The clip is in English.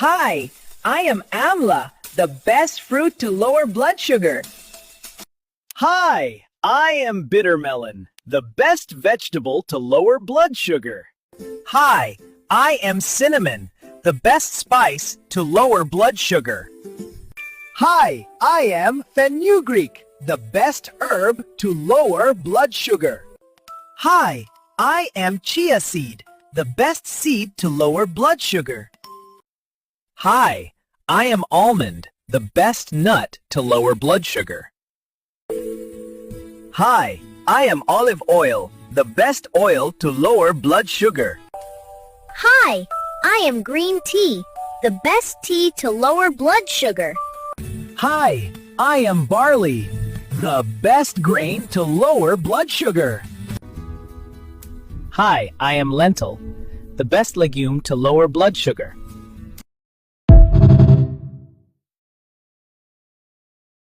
Hi, I am Amla, the best fruit to lower blood sugar. Hi, I am Bittermelon, the best vegetable to lower blood sugar. Hi, I am Cinnamon, the best spice to lower blood sugar. Hi, I am Fenugreek, the best herb to lower blood sugar. Hi, I am Chia Seed, the best seed to lower blood sugar. Hi, I am Almond, the best nut to lower blood sugar. Hi, I am Olive Oil, the best oil to lower blood sugar. Hi, I am green tea, the best tea to lower blood sugar. Hi, I am Barley, the best grain to lower blood sugar. Hi, I am Lentil, the best legume to lower blood sugar.